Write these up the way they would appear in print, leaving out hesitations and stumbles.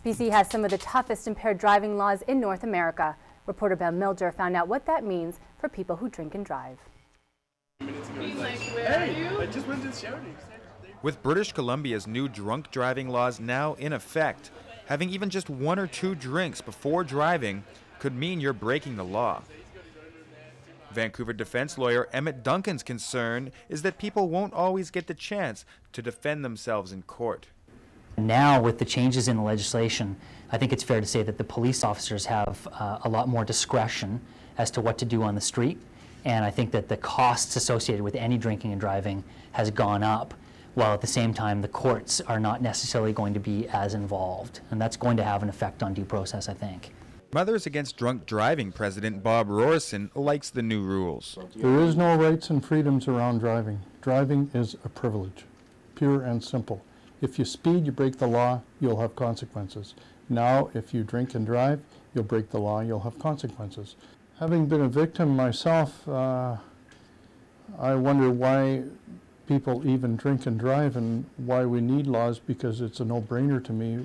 BC has some of the toughest impaired driving laws in North America. Reporter Ben Milger found out what that means for people who drink and drive. With British Columbia's new drunk driving laws now in effect, having even just 1 or 2 drinks before driving could mean you're breaking the law. Vancouver defense lawyer Emmett Duncan's concern is that people won't always get the chance to defend themselves in court. Now, with the changes in the legislation, I think it's fair to say that the police officers have a lot more discretion as to what to do on the street, and I think that the costs associated with any drinking and driving has gone up, while at the same time the courts are not necessarily going to be as involved, and that's going to have an effect on due process, I think. Mothers Against Drunk Driving President Bob Rorson likes the new rules. There is no rights and freedoms around driving. Driving is a privilege, pure and simple. If you speed, you break the law, you'll have consequences. Now, if you drink and drive, you'll break the law, you'll have consequences. Having been a victim myself, I wonder why people even drink and drive and why we need laws, because it's a no-brainer to me.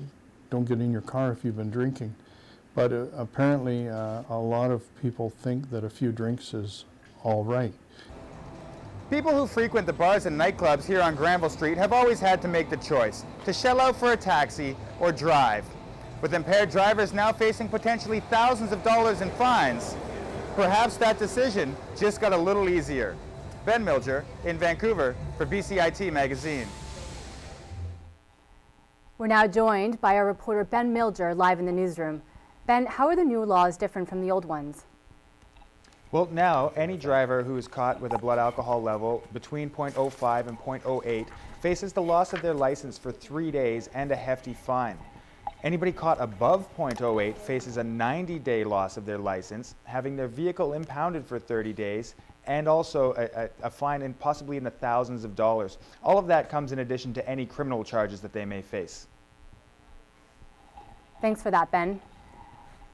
Don't get in your car if you've been drinking. But apparently a lot of people think that a few drinks is all right. People who frequent the bars and nightclubs here on Granville Street have always had to make the choice to shell out for a taxi or drive. With impaired drivers now facing potentially thousands of dollars in fines, perhaps that decision just got a little easier. Ben Milger in Vancouver for BCIT Magazine. We're now joined by our reporter Ben Milger live in the newsroom. Ben, how are the new laws different from the old ones? Well, now any driver who is caught with a blood alcohol level between 0.05 and 0.08 faces the loss of their license for 3 days and a hefty fine. Anybody caught above 0.08 faces a 90-day loss of their license, having their vehicle impounded for 30 days, and also a fine in possibly in the thousands of dollars. All of that comes in addition to any criminal charges that they may face. Thanks for that, Ben.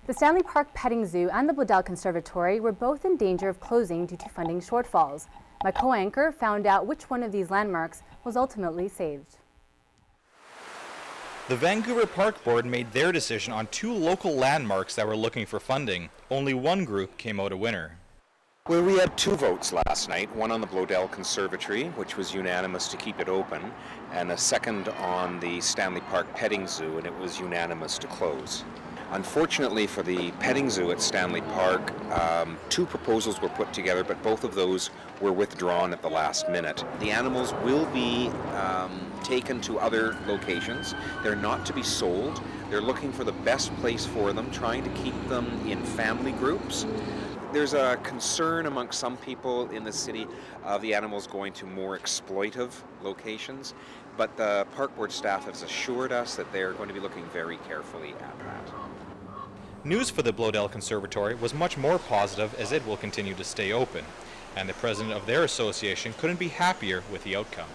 The Stanley Park Petting Zoo and the Bloedel Conservatory were both in danger of closing due to funding shortfalls. My co-anchor found out which one of these landmarks was ultimately saved. The Vancouver Park Board made their decision on 2 local landmarks that were looking for funding. Only one group came out a winner. Well, we had 2 votes last night, one on the Bloedel Conservatory, which was unanimous to keep it open, and a second on the Stanley Park Petting Zoo, and it was unanimous to close. Unfortunately for the petting zoo at Stanley Park, 2 proposals were put together, but both of those were withdrawn at the last minute. The animals will be taken to other locations. They're not to be sold. They're looking for the best place for them, trying to keep them in family groups. There's a concern amongst some people in the city of the animals going to more exploitive locations, but the Park Board staff has assured us that they're going to be looking very carefully at that. News for the Bloedel Conservatory was much more positive, as it will continue to stay open, and the president of their association couldn't be happier with the outcome.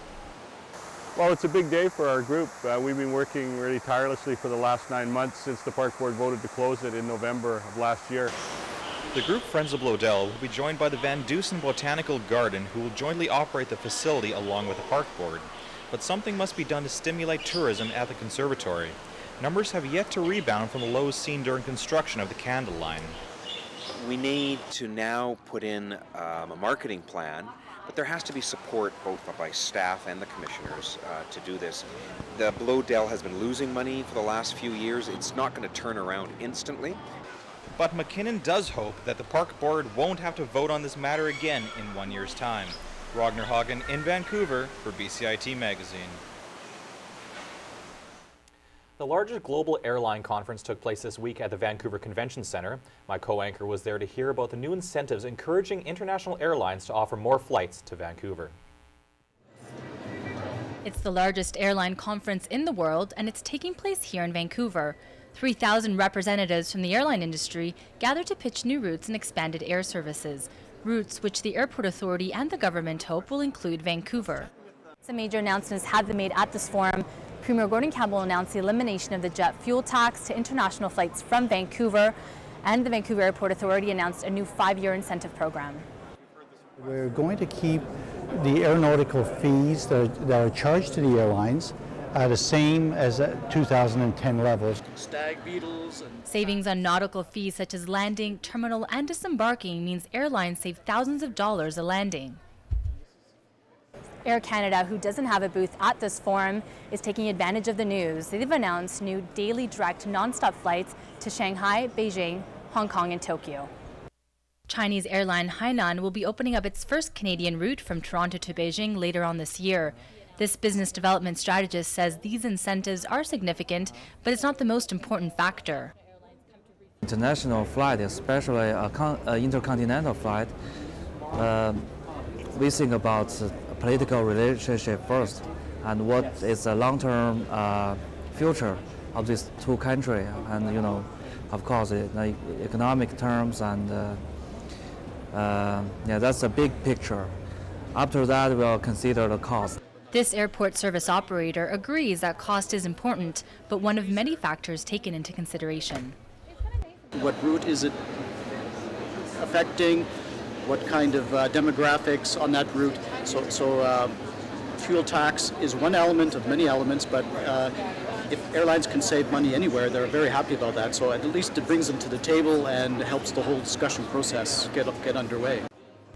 Well, it's a big day for our group. We've been working really tirelessly for the last 9 months since the Park Board voted to close it in November of last year. The group Friends of Bloedel will be joined by the Van Dusen Botanical Garden, who will jointly operate the facility along with the Park Board. But something must be done to stimulate tourism at the conservatory. Numbers have yet to rebound from the lows seen during construction of the Candle Line. We need to now put in a marketing plan, but there has to be support both by staff and the commissioners to do this. The Bloedel has been losing money for the last few years. It's not going to turn around instantly. But McKinnon does hope that the Park Board won't have to vote on this matter again in 1 year's time. Ragnar Hagen in Vancouver for BCIT Magazine. The largest global airline conference took place this week at the Vancouver Convention Centre. My co-anchor was there to hear about the new incentives encouraging international airlines to offer more flights to Vancouver. It's the largest airline conference in the world, and it's taking place here in Vancouver. 3,000 representatives from the airline industry gathered to pitch new routes and expanded air services. Routes which the Airport Authority and the government hope will include Vancouver. Some major announcements have been made at this forum. Premier Gordon Campbell announced the elimination of the jet fuel tax to international flights from Vancouver, and the Vancouver Airport Authority announced a new 5-year incentive program. We're going to keep the aeronautical fees that are charged to the airlines the same as 2010 levels. Stag beetles and savings on nautical fees such as landing, terminal, and disembarking means airlines save thousands of dollars a landing. Air Canada, who doesn't have a booth at this forum, is taking advantage of the news. They've announced new daily direct non-stop flights to Shanghai, Beijing, Hong Kong, and Tokyo. Chinese airline Hainan will be opening up its first Canadian route from Toronto to Beijing later on this year. This business development strategist says these incentives are significant, but it's not the most important factor. International flight, especially intercontinental flight, we think about political relationship first and what is the long-term future of these two countries, and of course the economic terms, and yeah, that's a big picture. After that, we'll consider the cost. This airport service operator agrees that cost is important, but one of many factors taken into consideration. what route is it affecting? What kind of demographics on that route? So fuel tax is one element of many elements, but if airlines can save money anywhere, they're very happy about that. So at least it brings them to the table and helps the whole discussion process get underway.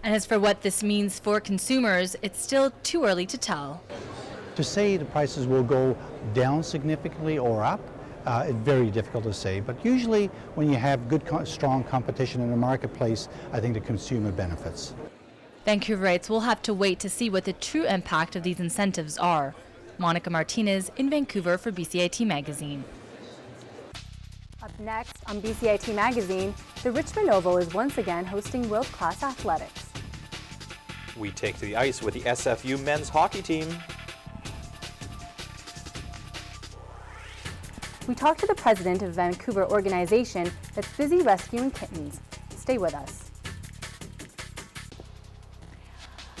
And as for what this means for consumers, it's still too early to tell. To say the prices will go down significantly or up, it's very difficult to say. But usually when you have good, strong competition in the marketplace, I think the consumer benefits. Vancouverites will have to wait to see what the true impact of these incentives are. Monica Martinez in Vancouver for BCIT Magazine. Up next on BCIT Magazine, the Richmond Oval is once again hosting world-class athletics. We take to the ice with the SFU men's hockey team. We talked to the president of a Vancouver organization that's busy rescuing kittens. Stay with us.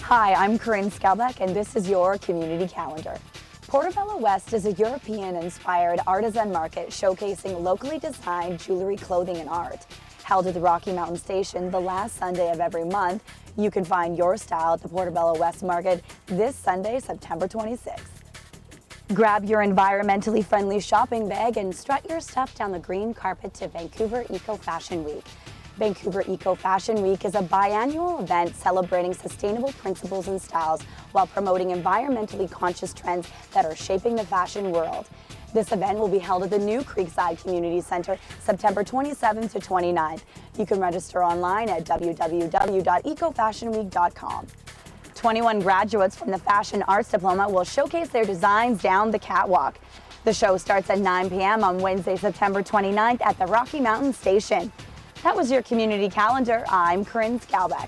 Hi, I'm Corinne Skalbeck, and this is your community calendar. Portobello West is a European-inspired artisan market showcasing locally designed jewelry, clothing, and art. Held at the Rocky Mountain Station the last Sunday of every month, you can find your style at the Portobello West Market this Sunday, September 26th. Grab your environmentally friendly shopping bag and strut your stuff down the green carpet to Vancouver Eco Fashion Week. Vancouver Eco Fashion Week is a biannual event celebrating sustainable principles and styles while promoting environmentally conscious trends that are shaping the fashion world. This event will be held at the new Creekside Community Center September 27th to 29th. You can register online at www.ecofashionweek.com. 21 graduates from the Fashion Arts Diploma will showcase their designs down the catwalk. The show starts at 9 p.m. on Wednesday, September 29th at the Rocky Mountain Station. That was your community calendar. I'm Corinne Skalbeck.